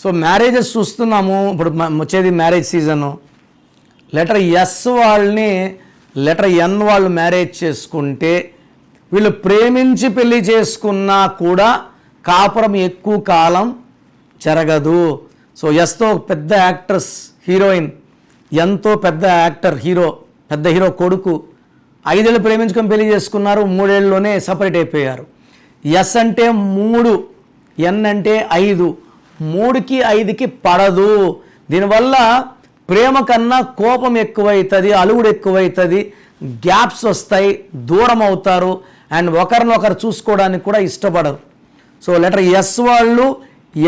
So marriages చూస్తున్నాము. ఇప్పుడు వచ్చేది మ్యారేజ్ సీజను. లెటర్ ఎస్ వాళ్ళని లెటర్ ఎన్ వాళ్ళు మ్యారేజ్ చేసుకుంటే వీళ్ళు ప్రేమించి పెళ్లి చేసుకున్నా కూడా కాపురం ఎక్కువ కాలం జరగదు. సో ఎస్తో పెద్ద యాక్ట్రెస్ హీరోయిన్, ఎంతో పెద్ద యాక్టర్ హీరో, పెద్ద హీరో కొడుకు 5 ఏళ్ళు ప్రేమించుకొని పెళ్లి చేసుకున్నారు, 3 ఏళ్ళలోనే సపరేట్ అయిపోయారు. ఎస్ అంటే 3, ఎన్ అంటే 5, 3కి 5కి పడదు. దీనివల్ల ప్రేమ కన్నా కోపం ఎక్కువవుతుంది, అలుగుడు ఎక్కువవుతుంది, గ్యాప్స్ వస్తాయి, దూరం అవుతారు, అండ్ ఒకరినొకరు చూసుకోవడానికి కూడా ఇష్టపడరు. సో లెటర్ ఎస్ వాళ్ళు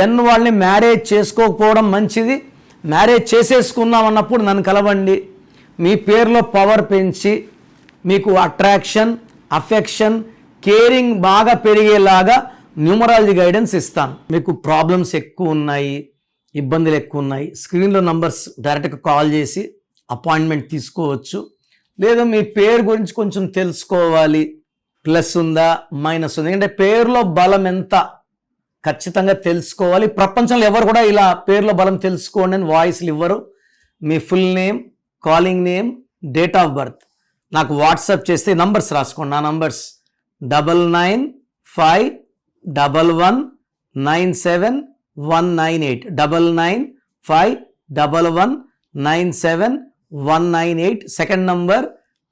ఎన్ వాళ్ళని మ్యారేజ్ చేసుకోకపోవడం మంచిది. మ్యారేజ్ చేసేసుకున్నాం అన్నప్పుడు నన్ను కలవండి. మీ పేరులో పవర్ పెంచి మీకు అట్రాక్షన్, అఫెక్షన్, కేరింగ్ బాగా పెరిగేలాగా న్యూమరాలజీ గైడెన్స్ ఇస్తాను. మీకు ప్రాబ్లమ్స్ ఎక్కువ ఉన్నాయి, ఇబ్బందులు ఎక్కువ ఉన్నాయి, స్క్రీన్లో నంబర్స్ డైరెక్ట్గా కాల్ చేసి అపాయింట్మెంట్ తీసుకోవచ్చు. లేదా మీ పేరు గురించి కొంచెం తెలుసుకోవాలి, ప్లస్ ఉందా మైనస్ ఉందా, ఎందుకంటే పేరులో బలం ఎంత ఖచ్చితంగా తెలుసుకోవాలి. ప్రపంచంలో ఎవరు కూడా ఇలా పేరులో బలం తెలుసుకోండి అని వాయిస్లు ఇవ్వరు. మీ full name, calling name, date of birth నాకు వాట్సాప్ చేస్తే నంబర్స్ రాసుకోండి. నా నంబర్స్ 9951197198 9951197198. Second number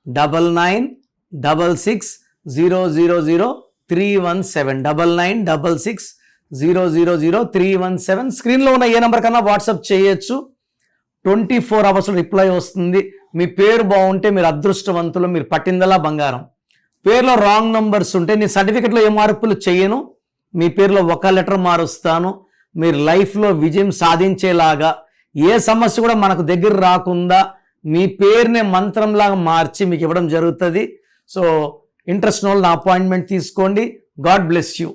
9966000317 9966000317. స్క్రీన్లో ఉన్న ఏ నెంబర్ కన్నా వాట్సాప్ చేయొచ్చు. 24 hours రిప్లై వస్తుంది. మీ పేరు బాగుంటే మీరు అదృష్టవంతులు, మీరు పట్టిందలా బంగారం. పేరులో రాంగ్ నంబర్స్ ఉంటే నేను సర్టిఫికెట్లో ఏ మార్పులు చేయను, మీ పేరులో ఒక లెటర్ మారుస్తాను. మీరు లైఫ్లో విజయం సాధించేలాగా, ఏ సమస్య కూడా మనకు దగ్గర రాకుండా మీ పేరునే మంత్రంలాగా మార్చి మీకు ఇవ్వడం జరుగుతుంది. సో ఇంట్రెస్ట్ ఉన్న వాళ్ళు నా అపాయింట్మెంట్ తీసుకోండి. God bless you.